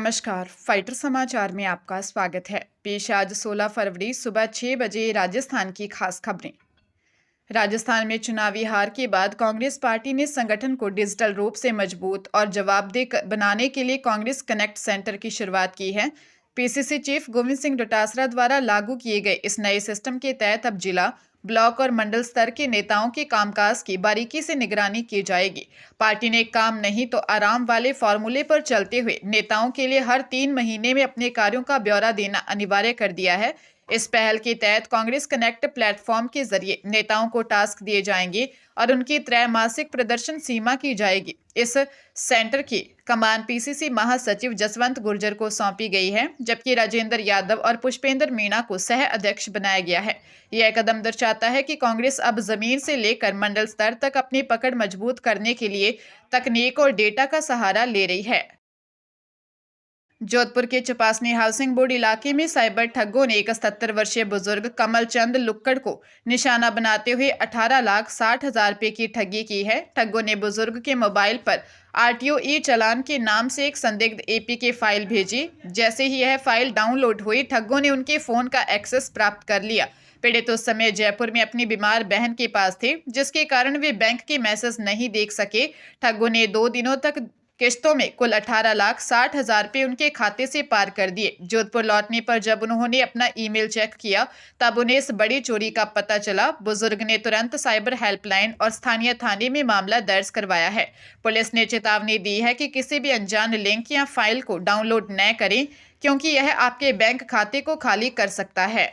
नमस्कार, फाइटर समाचार में आपका स्वागत है। पेश आज 16 फरवरी सुबह 6 बजे राजस्थान की खास खबरें। राजस्थान में चुनावी हार के बाद कांग्रेस पार्टी ने संगठन को डिजिटल रूप से मजबूत और जवाबदेह बनाने के लिए कांग्रेस कनेक्ट सेंटर की शुरुआत की है। पीसीसी चीफ गोविंद सिंह डोटासरा द्वारा लागू किए गए इस नए सिस्टम के तहत अब जिला, ब्लॉक और मंडल स्तर के नेताओं के कामकाज की बारीकी से निगरानी की जाएगी। पार्टी ने काम नहीं तो आराम वाले फॉर्मूले पर चलते हुए नेताओं के लिए हर 3 महीने में अपने कार्यों का ब्यौरा देना अनिवार्य कर दिया है। इस पहल के तहत कांग्रेस कनेक्ट प्लेटफॉर्म के जरिए नेताओं को टास्क दिए जाएंगे और उनकी त्रैमासिक प्रदर्शन सीमा की जाएगी। इस सेंटर की कमान पीसीसी महासचिव जसवंत गुर्जर को सौंपी गई है, जबकि राजेंद्र यादव और पुष्पेंद्र मीणा को सह अध्यक्ष बनाया गया है। यह कदम दर्शाता है कि कांग्रेस अब जमीन से लेकर मंडल स्तर तक अपनी पकड़ मजबूत करने के लिए तकनीक और डेटा का सहारा ले रही है। जोधपुर के चपासनी हाउसिंग बोर्ड इलाके में साइबर ठगों ने एक 77 वर्षीय बुजुर्ग कमल चंद लुक्कड़ को निशाना बनाते हुए 18,60,000 रुपए की ठगी की है। ठगों ने बुजुर्ग के मोबाइल पर आरटीओ ई चालान के नाम से एक संदिग्ध एपीके फाइल भेजी। जैसे ही यह फाइल डाउनलोड हुई, ठगों ने उनके फोन का एक्सेस प्राप्त कर लिया। पीड़ित उस समय जयपुर में अपनी बीमार बहन के पास थे, जिसके कारण वे बैंक के मैसेज नहीं देख सके। ठगों ने 2 दिनों तक किश्तों में कुल 18,60,000 रुपए उनके खाते से पार कर दिए। जोधपुर लौटने पर जब उन्होंने अपना ईमेल चेक किया, तब उन्हें इस बड़ी चोरी का पता चला। बुजुर्ग ने तुरंत साइबर हेल्पलाइन और स्थानीय थाने में मामला दर्ज करवाया है। पुलिस ने चेतावनी दी है कि किसी भी अनजान लिंक या फाइल को डाउनलोड न करें, क्योंकि यह आपके बैंक खाते को खाली कर सकता है।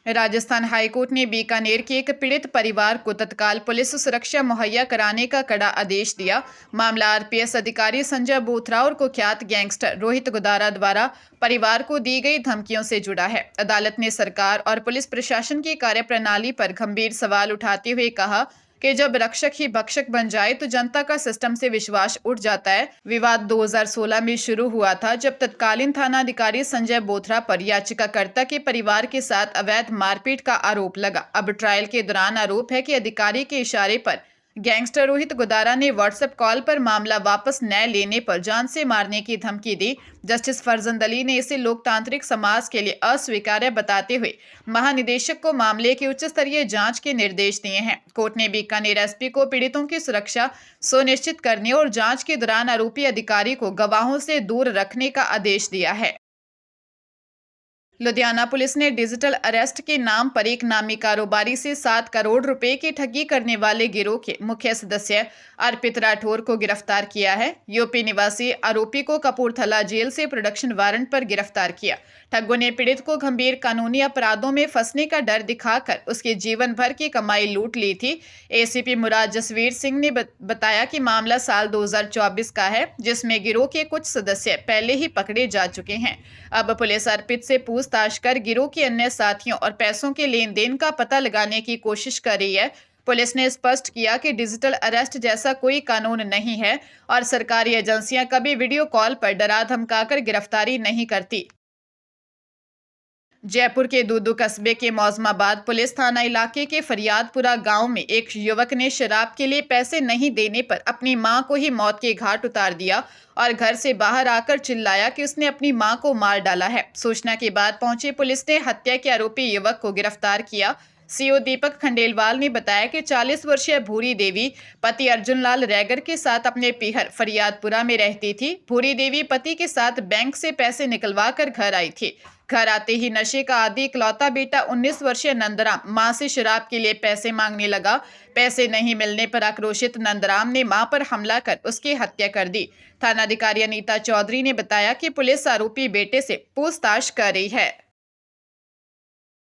राजस्थान हाईकोर्ट ने बीकानेर के एक पीड़ित परिवार को तत्काल पुलिस सुरक्षा मुहैया कराने का कड़ा आदेश दिया। मामला आरपीएस अधिकारी संजय बोथरा और कुख्यात गैंगस्टर रोहित गुदारा द्वारा परिवार को दी गई धमकियों से जुड़ा है। अदालत ने सरकार और पुलिस प्रशासन की कार्यप्रणाली पर गंभीर सवाल उठाते हुए कहा कि जब रक्षक ही भक्षक बन जाए तो जनता का सिस्टम से विश्वास उठ जाता है। विवाद 2016 में शुरू हुआ था, जब तत्कालीन थानाधिकारी संजय बोथरा पर याचिकाकर्ता के परिवार के साथ अवैध मारपीट का आरोप लगा। अब ट्रायल के दौरान आरोप है कि अधिकारी के इशारे पर गैंगस्टर रोहित गुदारा ने व्हाट्सएप कॉल पर मामला वापस न लेने पर जान से मारने की धमकी दी। जस्टिस फरजंद अली ने इसे लोकतांत्रिक समाज के लिए अस्वीकार्य बताते हुए महानिदेशक को मामले की उच्च स्तरीय जांच के निर्देश दिए हैं। कोर्ट ने बीकानेर एसपी को पीड़ितों की सुरक्षा सुनिश्चित करने और जांच के दौरान आरोपी अधिकारी को गवाहों से दूर रखने का आदेश दिया है। लुधियाना पुलिस ने डिजिटल अरेस्ट के नाम पर एक नामी कारोबारी से 7 करोड़ रुपए की ठगी करने वाले गिरोह के मुख्य सदस्य अर्पित राठौर को गिरफ्तार किया है। यूपी निवासी आरोपी को कपूरथला जेल से प्रोडक्शन वारंट पर गिरफ्तार किया। ठगों ने पीड़ित को गंभीर कानूनी अपराधों में फंसने का डर दिखाकर उसके जीवन भर की कमाई लूट ली थी। एसीपी मुराद जसवीर सिंह ने बताया कि मामला साल 2024 का है, जिसमें गिरोह के कुछ सदस्य पहले ही पकड़े जा चुके हैं। अब पुलिस अर्पित से पूछताछ कर गिरोह के अन्य साथियों और पैसों के लेन देन का पता लगाने की कोशिश कर रही है। पुलिस ने स्पष्ट किया कि डिजिटल अरेस्ट जैसा कोई कानून नहीं है और सरकारी एजेंसियां कभी वीडियो कॉल पर डरा धमकाकर गिरफ्तारी नहीं करती। जयपुर के दूदू कस्बे के मौजमाबाद पुलिस थाना इलाके के फरियादपुरा गांव में एक युवक ने शराब के लिए पैसे नहीं देने पर अपनी मां को ही मौत के घाट उतार दिया और घर से बाहर आकर चिल्लाया कि उसने अपनी मां को मार डाला है। सूचना के बाद पहुंची पुलिस ने हत्या के आरोपी युवक को गिरफ्तार किया। सीओ दीपक खंडेलवाल ने बताया कि 40 वर्षीय भूरी देवी पति अर्जुन लाल रैगर के साथ अपने पीहर फरियादपुरा में रहती थी। भूरी देवी पति के साथ बैंक से पैसे निकलवा कर घर आई थी। घर आते ही नशे का आदि इकलौता बेटा 19 वर्षीय नंदराम मां से शराब के लिए पैसे मांगने लगा। पैसे नहीं मिलने पर आक्रोशित नंदराम ने मां पर हमला कर उसकी हत्या कर दी। थानाधिकारी अनीता चौधरी ने बताया कि पुलिस आरोपी बेटे से पूछताछ कर रही है।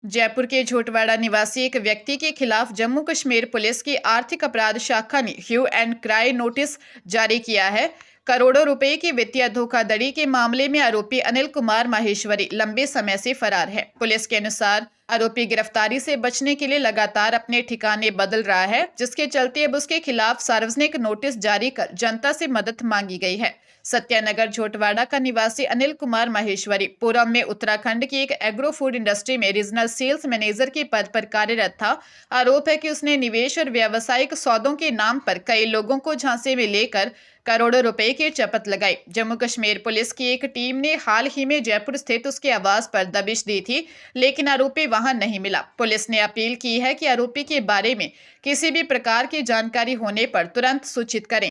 जयपुर के झोटवाड़ा निवासी एक व्यक्ति के खिलाफ जम्मू कश्मीर पुलिस की आर्थिक अपराध शाखा ने ह्यू एंड क्राई नोटिस जारी किया है। करोड़ों रुपए की वित्तीय धोखाधड़ी के मामले में आरोपी अनिल कुमार माहेश्वरी लंबे समय से फरार है। पुलिस के अनुसार आरोपी गिरफ्तारी से बचने के लिए लगातार अपने ठिकाने बदल रहा है, जिसके चलते अब उसके खिलाफ सार्वजनिक नोटिस जारी कर जनता से मदद मांगी गई है। सत्यानगर झोटवाड़ा का निवासी अनिल कुमार माहेश्वरी पूरम में उत्तराखंड की एक एग्रो फूड इंडस्ट्री में रीजनल सेल्स मैनेजर के पद पर कार्यरत था। आरोप है कि उसने निवेश और व्यावसायिक सौदों के नाम पर कई लोगों को झांसे में लेकर करोड़ों रुपए की चपत लगाई। जम्मू कश्मीर पुलिस की एक टीम ने हाल ही में जयपुर स्थित उसके आवास पर दबिश दी थी, लेकिन आरोपी वहां नहीं मिला। पुलिस ने अपील की है कि आरोपी के बारे में किसी भी प्रकार की जानकारी होने पर तुरंत सूचित करें।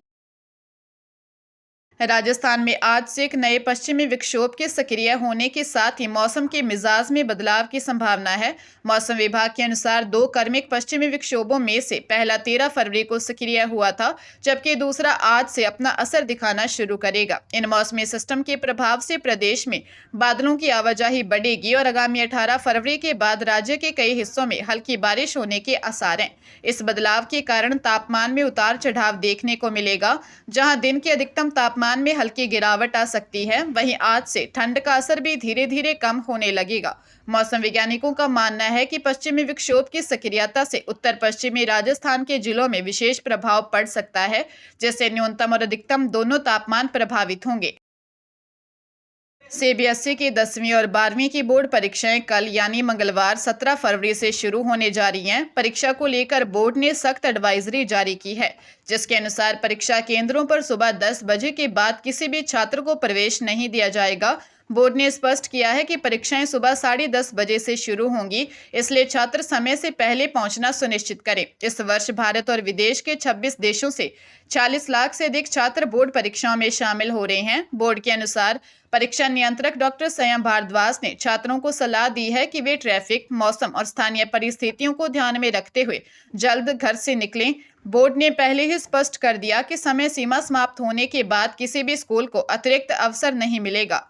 राजस्थान में आज से एक नए पश्चिमी विक्षोभ के सक्रिय होने के साथ ही मौसम के मिजाज में बदलाव की संभावना है। मौसम विभाग के अनुसार दो क्रमिक पश्चिमी विक्षोभों में से पहला 13 फरवरी को सक्रिय हुआ था, जबकि दूसरा आज से अपना असर दिखाना शुरू करेगा। इन मौसमी सिस्टम के प्रभाव से प्रदेश में बादलों की आवाजाही बढ़ेगी और आगामी 18 फरवरी के बाद राज्य के कई हिस्सों में हल्की बारिश होने के आसार हैं। इस बदलाव के कारण तापमान में उतार चढ़ाव देखने को मिलेगा। जहां दिन के अधिकतम तापमान में हल्की गिरावट आ सकती है, वहीं आज से ठंड का असर भी धीरे धीरे कम होने लगेगा। मौसम वैज्ञानिकों का मानना है कि पश्चिमी विक्षोभ की सक्रियता से उत्तर पश्चिमी राजस्थान के जिलों में विशेष प्रभाव पड़ सकता है, जिससे न्यूनतम और अधिकतम दोनों तापमान प्रभावित होंगे। सीबीएसई की 10वीं और 12वीं की बोर्ड परीक्षाएं कल यानी मंगलवार 17 फरवरी से शुरू होने जा रही हैं। परीक्षा को लेकर बोर्ड ने सख्त एडवाइजरी जारी की है, जिसके अनुसार परीक्षा केंद्रों पर सुबह 10 बजे के बाद किसी भी छात्र को प्रवेश नहीं दिया जाएगा। बोर्ड ने स्पष्ट किया है कि परीक्षाएं सुबह 10:30 बजे से शुरू होंगी, इसलिए छात्र समय से पहले पहुंचना सुनिश्चित करें। इस वर्ष भारत और विदेश के 26 देशों से 40 लाख से अधिक छात्र बोर्ड परीक्षाओं में शामिल हो रहे हैं। बोर्ड के अनुसार परीक्षा नियंत्रक डॉक्टर संयम भारद्वाज ने छात्रों को सलाह दी है कि वे ट्रैफिक, मौसम और स्थानीय परिस्थितियों को ध्यान में रखते हुए जल्द घर से निकलें। बोर्ड ने पहले ही स्पष्ट कर दिया कि समय सीमा समाप्त होने के बाद किसी भी स्कूल को अतिरिक्त अवसर नहीं मिलेगा।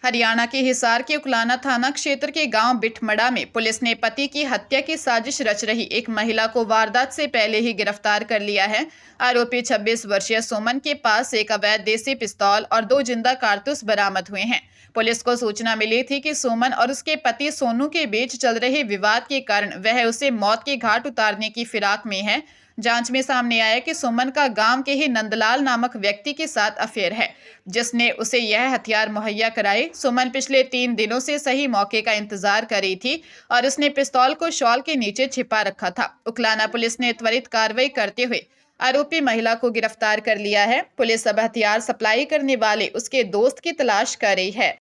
हरियाणा के हिसार के उकलाना थाना क्षेत्र के गांव बिठमड़ा में पुलिस ने पति की हत्या की साजिश रच रही एक महिला को वारदात से पहले ही गिरफ्तार कर लिया है। आरोपी 26 वर्षीय सुमन के पास एक अवैध देसी पिस्तौल और 2 जिंदा कारतूस बरामद हुए हैं। पुलिस को सूचना मिली थी कि सुमन और उसके पति सोनू के बीच चल रहे विवाद के कारण वह उसे मौत के घाट उतारने की फिराक में है। जांच में सामने आया कि सुमन का गांव के ही नंदलाल नामक व्यक्ति के साथ अफेयर है, जिसने उसे यह हथियार मुहैया कराए। सुमन पिछले 3 दिनों से सही मौके का इंतजार कर रही थी और उसने पिस्तौल को शॉल के नीचे छिपा रखा था। उकलाना पुलिस ने त्वरित कार्रवाई करते हुए आरोपी महिला को गिरफ्तार कर लिया है। पुलिस अब हथियार सप्लाई करने वाले उसके दोस्त की तलाश कर रही है।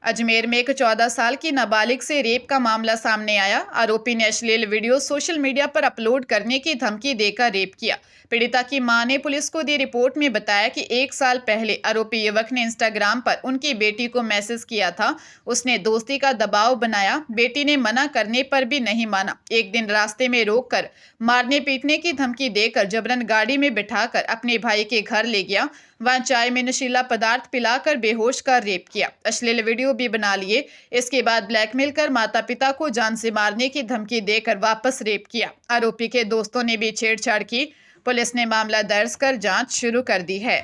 अजमेर में एक 14 साल की नाबालिग से रेप का मामला सामने आया। आरोपी ने अश्लील वीडियो सोशल मीडिया पर अपलोड करने की धमकी देकर रेप किया। पीड़िता की मां ने पुलिस को दी रिपोर्ट में बताया कि 1 साल पहले आरोपी युवक ने इंस्टाग्राम पर उनकी बेटी को मैसेज किया था। उसने दोस्ती का दबाव बनाया। बेटी ने मना करने पर भी नहीं माना। एक दिन रास्ते में रोककर मारने पीटने की धमकी देकर जबरन गाड़ी में बिठाकर अपने भाई के घर ले गया। वहां चाय में नशीला पदार्थ पिलाकर बेहोश कर रेप किया। अश्लील वीडियो भी बना लिए। इसके बाद ब्लैकमेल कर माता पिता को जान से मारने की धमकी देकर वापस रेप किया। आरोपी के दोस्तों ने भी छेड़छाड़ की। पुलिस ने मामला दर्ज कर जांच शुरू कर दी है।